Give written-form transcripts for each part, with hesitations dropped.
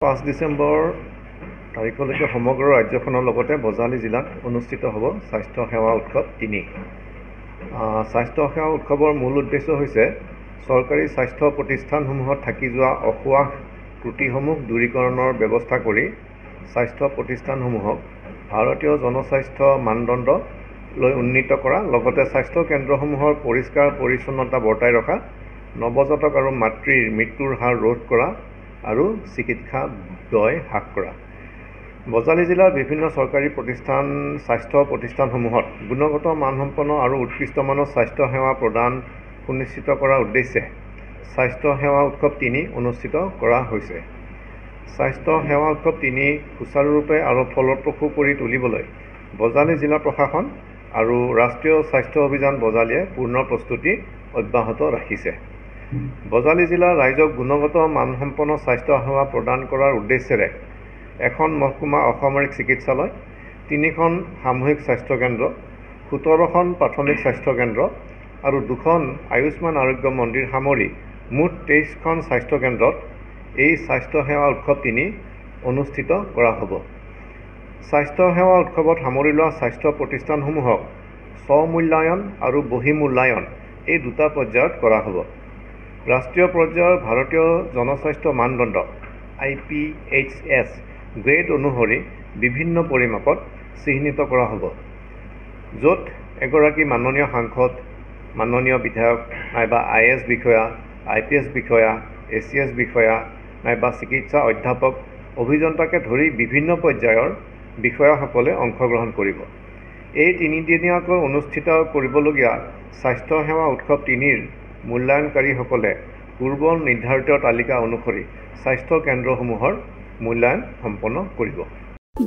5 ডিসেম্বৰ তাৰিখলৈকে সমগ্ৰ ৰাজ্যখনৰ লগতে বজালী জিলাত অনুষ্ঠিত হ'ব স্বাস্থ্য সেৱা উৎসৱ 3। স্বাস্থ্য সেৱা উৎসৱৰ মূল উদ্দেশ্য হৈছে চৰকাৰী স্বাস্থ্য প্ৰতিষ্ঠানসমূহত থাকি যোৱা অসুৱাহ ত্ৰুটিসমূহ দূৰীকৰণৰ ব্যৱস্থা কৰি স্বাস্থ্য প্ৰতিষ্ঠানসমূহক ভাৰতীয় জনস্বাস্থ্য মানদণ্ড লৈ উন্নীত কৰা, লগতে স্বাস্থ্য কেন্দ্ৰসমূহৰ পৰিষ্কাৰ পৰিচ্ছন্নতা বৰ্তাই ৰখা, নৱজাতক আৰু মাতৃৰ মৃত্যুৰ হাৰ ৰোধ কৰা আৰু চিকিৎসা ব্যয় হ্ৰাস কৰা। বজালী জিলাৰ বিভিন্ন চৰকাৰী স্বাস্থ্য প্ৰতিষ্ঠানসমূহত গুণগত মানসম্পন্ন আৰু উৎকৃষ্ট মানৰ স্বাস্থ্য সেৱা প্ৰদান সুনিশ্চিত কৰাৰ উদ্দেশ্যে স্বাস্থ্য সেৱা উৎসৱ 3 অনুষ্ঠিত কৰা হৈছে। স্বাস্থ্য সেৱা উৎসৱ 3 সুচাৰুৰূপে আৰু ফলপ্ৰসূ কৰি তুলিবলৈ বজালী জিলা প্ৰশাসন আৰু ৰাষ্ট্ৰীয় স্বাস্থ্য অভিযান বজালীয়ে পূৰ্ণ প্ৰস্তুতি অব্যাহত ৰাখিছে। বজালী জিলাৰ ৰাইজক গুণগত মানসম্পন্ন স্বাস্থ্য সেৱা প্ৰদান কৰাৰ উদ্দেশ্যেৰে এখন মহকুমা অসামৰিক চিকিৎসালয়, 3খন সামূহিক স্বাস্থ্য কেন্দ্ৰ, 17খন প্ৰাথমিক স্বাস্থ্য কেন্দ্ৰ আৰু 2খন আয়ুষ্মান আৰোগ্য মন্দিৰ সামৰি মুঠ 23খন স্বাস্থ্য কেন্দ্ৰত এই স্বাস্থ্য সেৱা উৎসৱ 3 অনুষ্ঠিত কৰা হ'ব। স্বাস্থ্য সেৱা উৎসৱত সামৰি লোৱা স্বাস্থ্য প্ৰতিষ্ঠানসমূহক স্ব-মূল্যায়ন আৰু বহি-মূল্যায়ন এই দুটা পৰ্যায়ত কৰা হ'ব। ৰাষ্ট্ৰীয় পৰ্যায়ৰ ভাৰতীয় জনস্বাস্থ্য মানদণ্ড IPHS গ্ৰেড অনুসৰি বিভিন্ন পৰিমাপত চিহ্নিত কৰা হ'ব, য'ত এগৰাকী মাননীয় সাংসদ, মাননীয় বিধায়ক নাইবা IAS বিষয়া, IPS বিষয়া, ACS বিষয়া নাইবা চিকিৎসা অধ্যাপক, অভিযন্তাকে ধৰি বিভিন্ন পৰ্যায়ৰ বিষয়াসকলে অংশগ্ৰহণ কৰিব। এই 3 দিনীয়াকৈ অনুষ্ঠিত কৰিবলগীয়া স্বাস্থ্য সেৱা উৎসৱ 3ৰ মূল্যায়নকাৰীসকলে পূৰ্বৰ নিৰ্ধাৰিত তালিকা অনুসৰি স্বাস্থ্য কেন্দ্ৰসমূহৰ মূল্যায়ন সম্পন্ন কৰিব।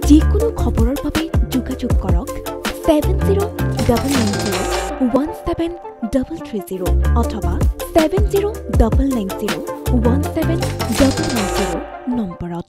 যিকোনো খবৰৰ বাবে যোগাযোগ কৰক 7099017330 অথবা 7099017990 নম্বৰত।